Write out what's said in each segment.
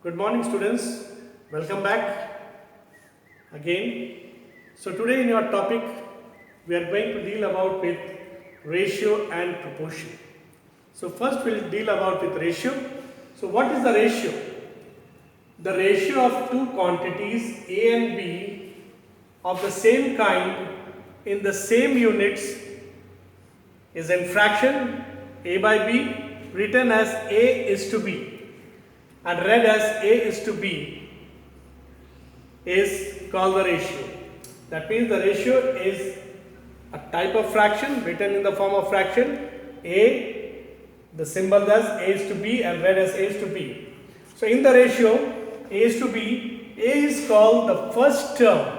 Good morning, students. Welcome back again. So today in your topic we are going to deal about with ratio and proportion. So first we'll deal about with ratio. So what is the ratio? The ratio of two quantities A and B of the same kind in the same units is in fraction A by B, written as A is to B and read as A is to B, is called the ratio. That means the ratio is a type of fraction written in the form of fraction. A, the symbol as A is to B and read as A is to B. So in the ratio A is to B, A is called the first term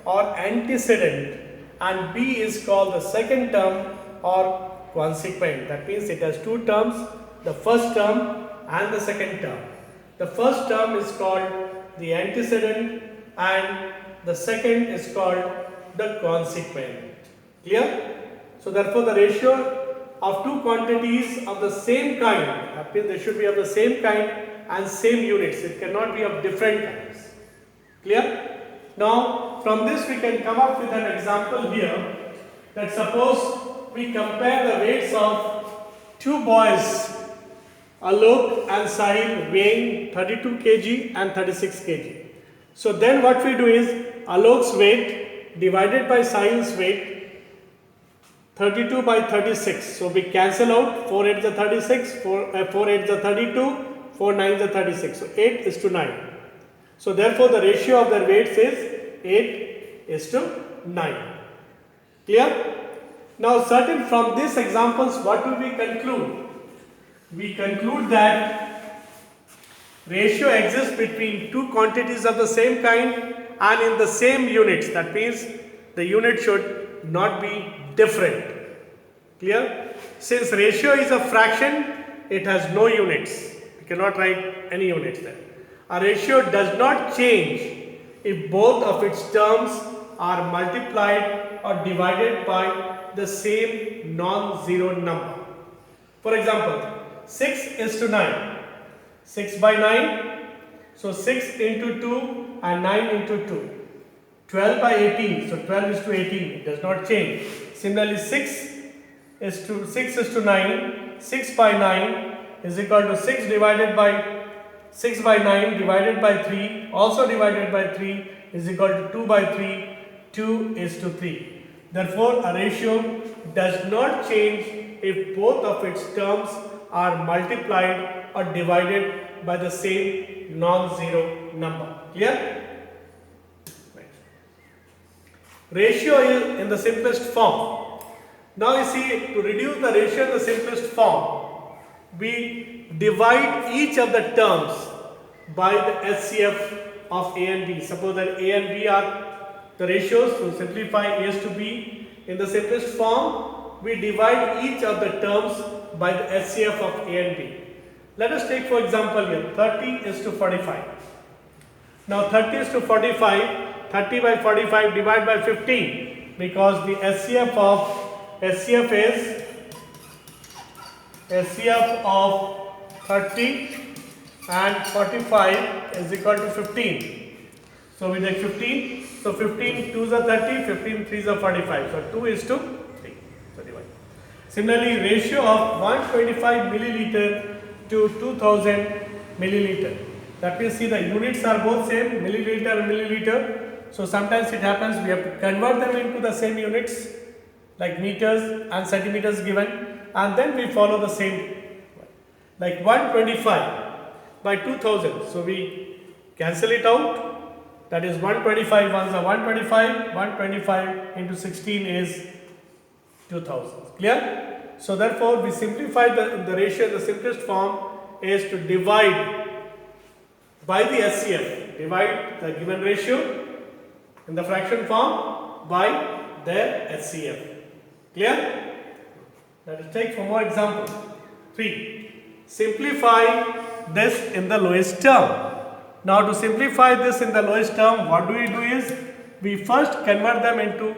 or antecedent and B is called the second term or consequent. That means it has two terms, the first term and the second term. The first term is called the antecedent and the second is called the consequent. Clear? So therefore the ratio of two quantities of the same kind, that means they should be of the same kind and same units. It cannot be of different kinds. Clear? Now from this we can come up with an example here, that suppose we compare the weights of two boys, Alok and Sahil, weighing 32 kg and 36 kg. So then what we do is Alok's weight divided by Sahil's weight, 32 by 36. So we cancel out 4 8 is 36, 4 8 is 32, 4 9 is 36. So 8 is to 9. So therefore the ratio of their weights is 8 is to 9. Clear? Now from these examples, what do we conclude? We conclude that ratio exists between two quantities of the same kind and in the same units. That means the unit should not be different. Clear? Since ratio is a fraction, it has no units. We cannot write any units there. A ratio does not change if both of its terms are multiplied or divided by the same non-zero number. For example, 6 is to 9. 6 by 9. So 6 into 2 and 9 into 2. 12 by 18. So 12 is to 18. It does not change. Similarly, 6 is to 9. 6 by 9 is equal to 6 by 9 divided by 3. Also divided by 3 is equal to 2 by 3. 2 is to 3. Therefore, a ratio does not change if both of its terms are multiplied or divided by the same non-zero number. Clear? Right. Ratio is in the simplest form. Now you see, to reduce the ratio in the simplest form, we divide each of the terms by the HCF of A and B. Suppose that A and B are the ratios. To simplify A is to B in the simplest form, we divide each of the terms by the HCF of A and B. Let us take for example here 30 is to 45. Now 30 is to 45, 30 by 45 divided by 15, because the HCF of 30 and 45 is equal to 15. So we take 15. So 15 2s are 30, 15 3s are 45. So 2 is to 3. So divide. Similarly, ratio of 125 milliliter to 2000 milliliter. That means, see, the units are both same, milliliter and milliliter. So sometimes it happens we have to convert them into the same units, like meters and centimeters given, and then we follow the same, like 125 by 2000. So we cancel it out. That is 125 ones are 125. 125 into 16 is 2000. Clear? So therefore we simplify the ratio in the simplest form is to divide by the HCF. Divide the given ratio in the fraction form by their HCF. Clear? Let us take for more examples. 3. Simplify this in the lowest term. Now to simplify this in the lowest term, what do is we first convert them into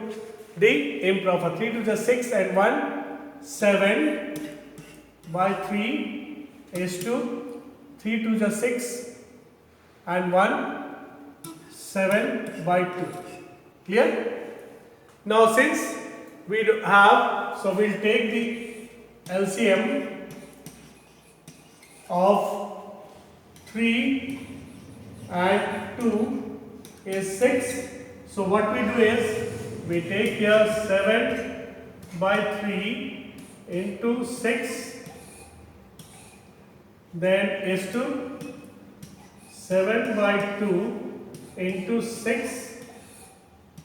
the improper. 3 to the 6 and 1 7 by 3 is to 3 to the 6 and 1 7 by 2. Clear? Now since we have, so we'll take the LCM of 3 and 2 is 6. So what we do is we take here 7 by 3 into 6, then is to 7 by 2 into 6.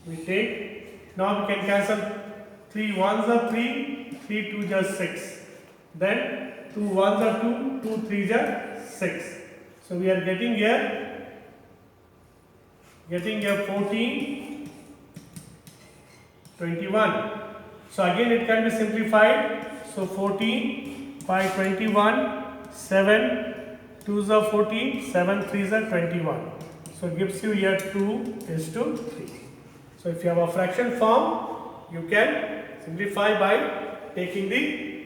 We take, now we can cancel 3 ones are 3, 3 2s are 6. Then 2 ones are 2, 2 3s are 6. So we are getting here 14, 21. So again it can be simplified. So 14 by 21, 7 2s are 14, 7 3s are 21. So it gives you here 2 is to 3. So if you have a fraction form, you can simplify by taking the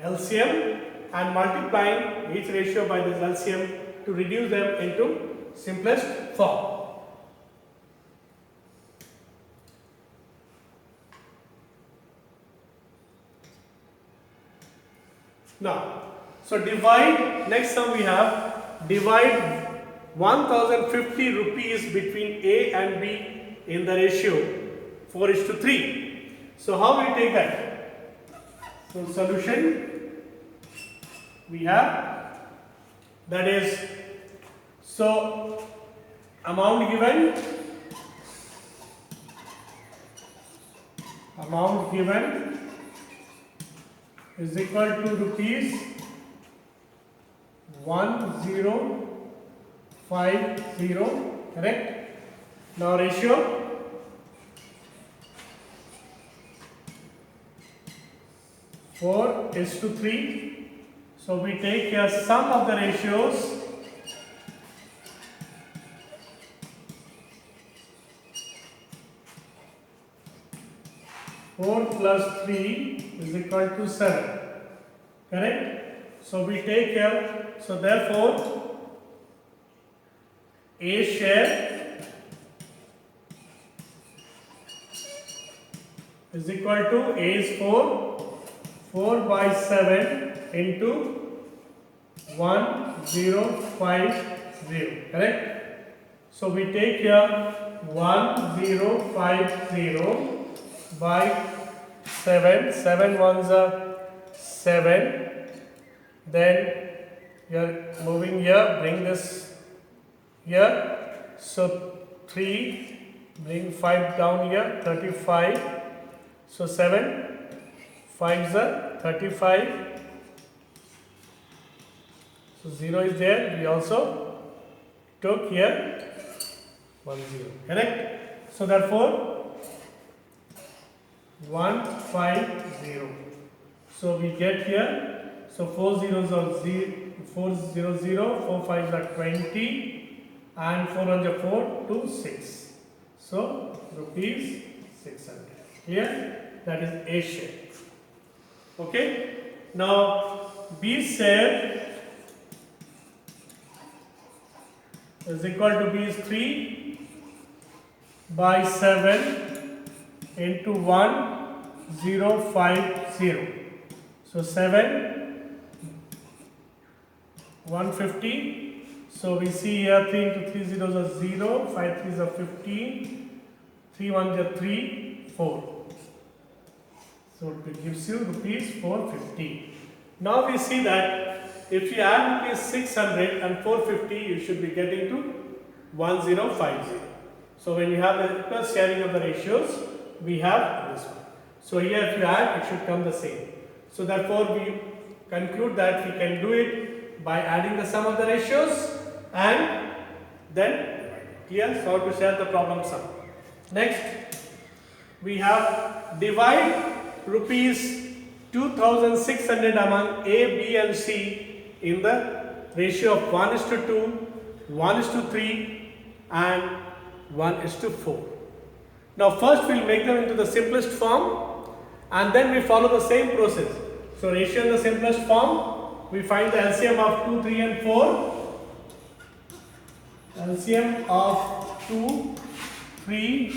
LCM and multiplying each ratio by this LCM to reduce them into simplest form. Now, so divide, next sum we have, divide 1050 rupees between A and B in the ratio 4 is to 3. So how we take that? So solution we have, that is, so amount given is equal to rupees 1050, correct? Now ratio four is to 3. So we take here sum of the ratios. Four plus 3 is equal to 7. Correct? So we take here. So therefore, A share is equal to A is 4 by 7 into 1050. Correct? So we take here 1050 by 7 ones are 7. Then you are moving here, bring this here. So 3, bring 5 down here, 35. So 7 5s are 35. So 0 is there. We also took here 10. Correct? So therefore 150. So we get here. So 4 zeros are 0, 4 0 0, 4 5s are 20, and 4 ones are 4 to 6. So rupees 600. Clear? That is A share. Okay. Now B share is equal to B is 3 by 7 into 1050. So 7 150. So we see here 3 into 3 zeros are 0, 5 3s are 15, 3 1s are 3, 4. So it gives you rupees 450. Now we see that if you add rupees 600 and 450, you should be getting to 1050. So when you have the equal sharing of the ratios, we have this one. So here if you add, it should come the same. So therefore we conclude that we can do it by adding the sum of the ratios and then clear. So how to share the problem sum. Next we have divide rupees 2600 among A, B and C in the ratio of 1 is to 2, 1 is to 3 and 1 is to 4. Now first we will make them into the simplest form and then we follow the same process. So ratio in the simplest form, we find the LCM of 2, 3 and 4. LCM of 2, 3,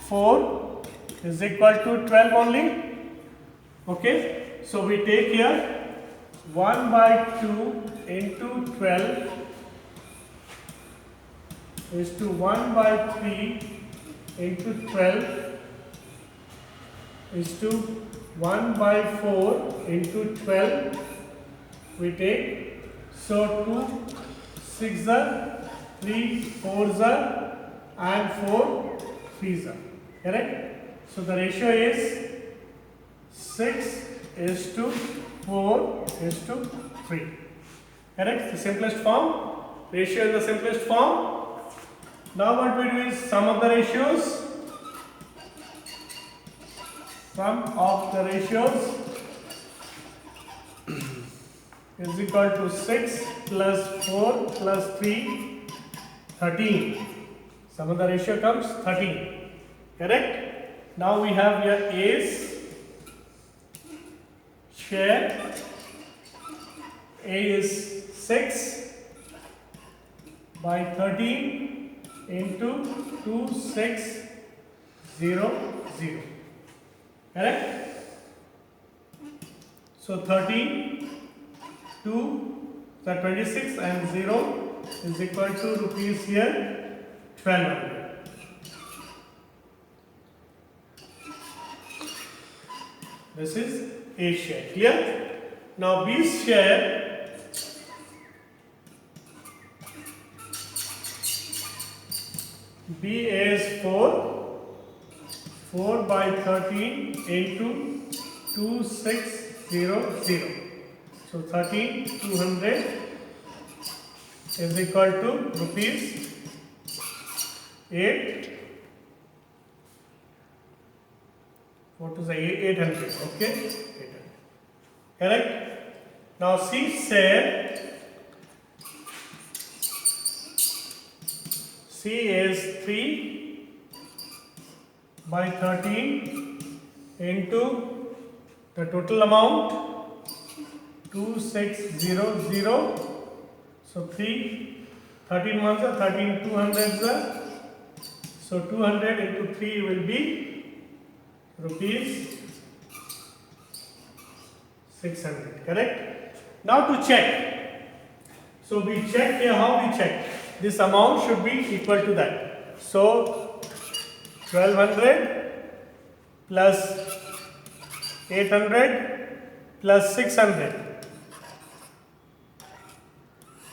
4 is equal to 12 only. Okay, so we take here 1 by 2 into 12 is to 1 by 3 into 12 is to 1 by 4 into 12 we take. So 2 6 are 3 4s are and 4 3s are. Correct? So the ratio is 6 is to 4 is to 3. Correct? The simplest form. Ratio in the simplest form. Now what we do is sum of the ratios. Sum of the ratios is equal to 6 plus 4 plus 3, 13. Sum of the ratio comes 13. Correct? Now we have here A's share. A is 6 by 13 into 2 6 0 0. Correct? So 13 2 so 26 and 0 is equal to rupees here 1200. This is A share. Clear? Now B's share B is 4 by 13 into 2600. So 13,200 is equal to rupees 8. What to say? 800. Okay? 800. Correct? Now C share. C is 3 by 13 into the total amount 2600. So 13 ones are 13 200s are. So 200 into 3 will be rupees 600. Correct? Now to check. So we check here. How we check? This amount should be equal to that. So 1200 plus 800 plus 600.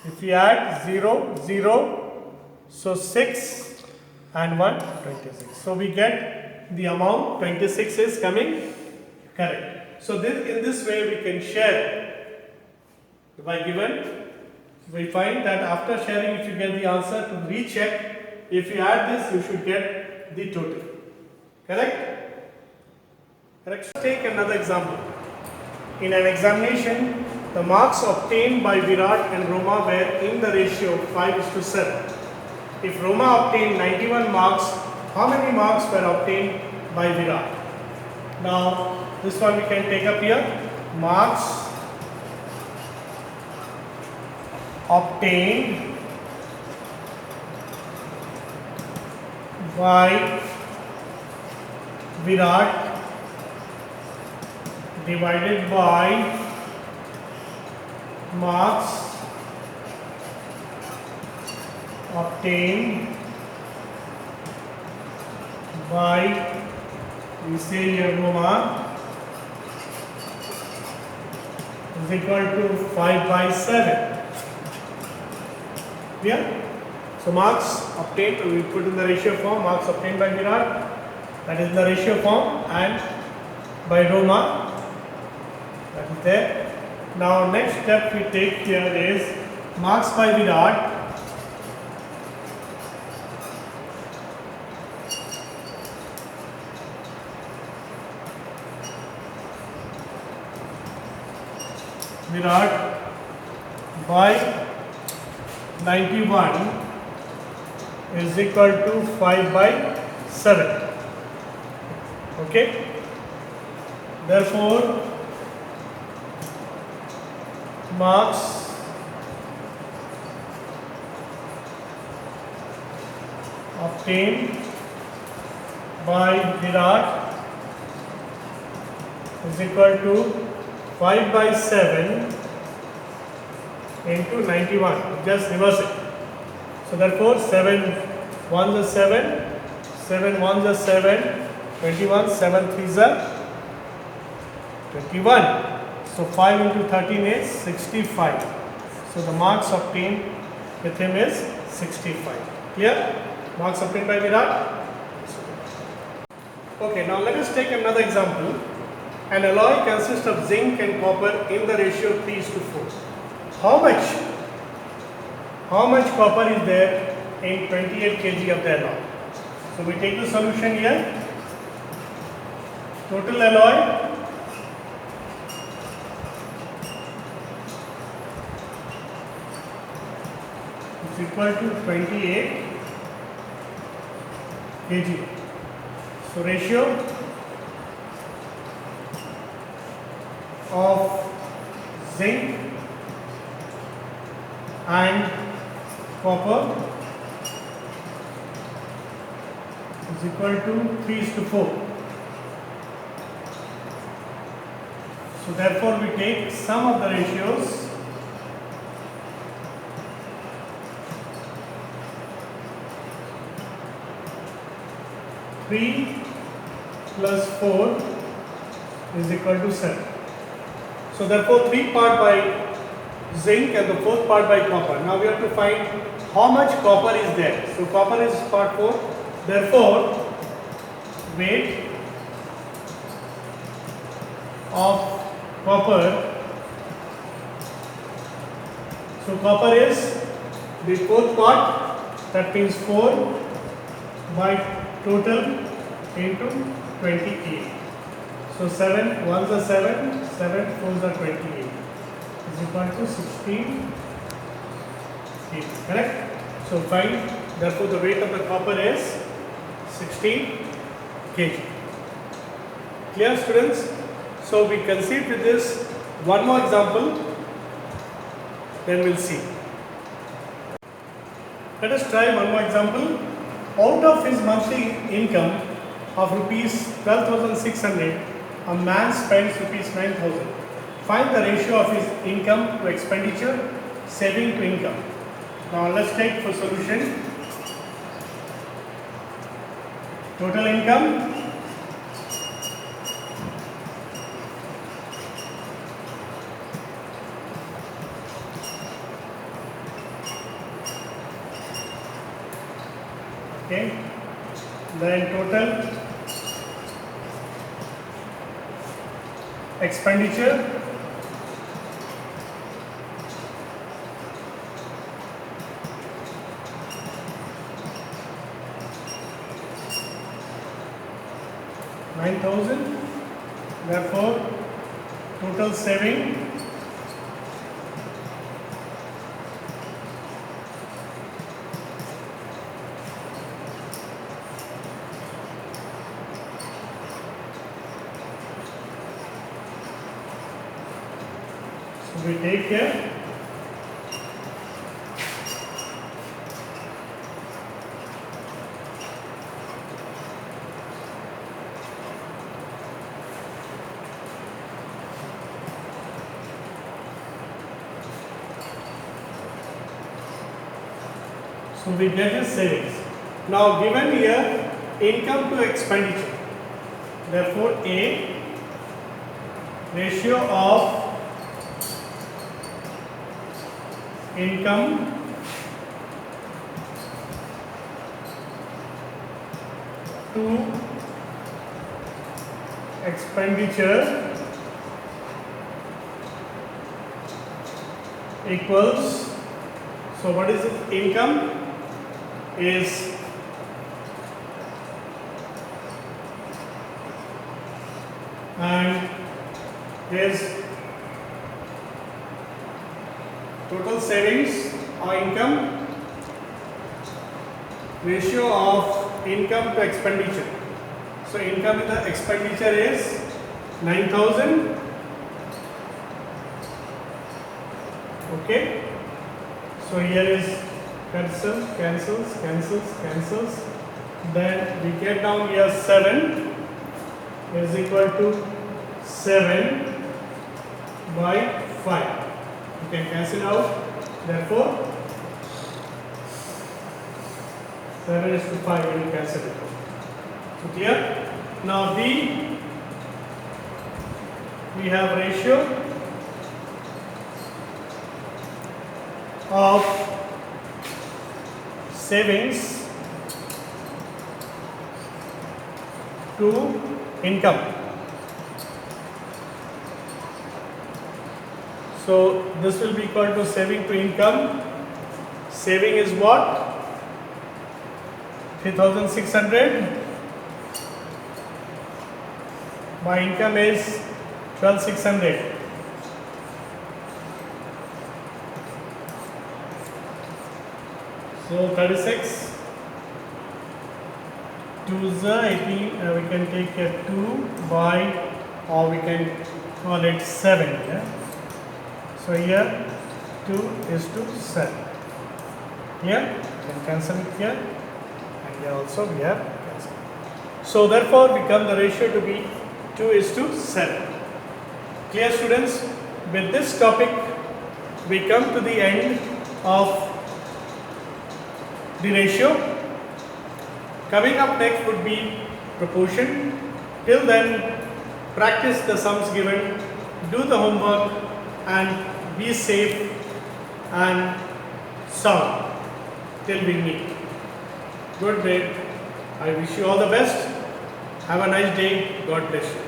If we add 0, 0, so 6 and 1, 26. So we get the amount 26 is coming correct. So in this way we can share by given. We find that after sharing, if you get the answer, to recheck, if you add this, you should get the total. Correct? Correct. Take another example. In an examination, the marks obtained by Virat and Roma were in the ratio 5:7. If Roma obtained 91 marks, how many marks were obtained by Virat? Now, this one we can take up here. Marks obtained by Virat divided by marks obtained by, we say here, Roma is equal to 5/7. Clear? So marks obtained, we put in the ratio form, marks obtained by Virat, that is the ratio form, and by Roma, that is there. Now next step we take here is marks by Virat by 91 is equal to 5/7. Okay. Therefore, marks obtained by Virat is equal to 5 by 7 into 91. Just reverse it. So therefore 7 1s are 7, 7 1s are 7, 21, 7 3s are 21. So 5 into 13 is 65. So the marks obtained with him is 65. Clear? Marks obtained by Virat. Okay, now let us take another example. An alloy consists of zinc and copper in the ratio 3:4. How much copper is there in 28 kg of the alloy? So we take the solution here. Total alloy is equal to 28 kg. So ratio of zinc and copper is equal to 3:4. So therefore we take sum of the ratios. 3 plus 4 is equal to 7. So therefore 3 part by zinc and the 4th part by copper. Now we have to find how much copper is there. So copper is part 4. Therefore weight of copper. So copper is the 4th part, that means 4 by total into 28. So 7 1s are 7, 7 4s are 28 is equal to 16 kg. Correct? So find, therefore the weight of the copper is 16 kg. Clear, students? So we concede with this one more example, then we'll see. Let us try one more example. Out of his monthly income of rupees 12,600, a man spends rupees 9,000. Find the ratio of his income to expenditure, saving to income. Now let's take for solution. Total income okay, then total expenditure $9,000. Therefore total saving we take here so we get his savings. Now given here income to expenditure, therefore A, ratio of income to expenditure equals, so what is it? Income is and there's total savings or income, ratio of income to expenditure. So income in the expenditure is 9,000. Okay. So here is cancels. Then we get down here 7 is equal to 7 by 5. You can cancel out. Therefore, 7 is to 5 when you cancel it out. So clear? Now B, we have ratio of savings to income. So this will be equal to saving to income. Saving is what? 3,600. My income is 12,600. So 36. 2 is 18. We can take a 2 by, or we can call it 7. Yeah? So here 2 is to 7. Here we can cancel it here, and here also we have cancelled. So therefore we come the ratio to be 2 is to 7. Clear, students? With this topic we come to the end of the ratio. Coming up next would be proportion. Till then, practice the sums given, do the homework, and be safe and sound till we meet. Good day. I wish you all the best. Have a nice day. God bless you.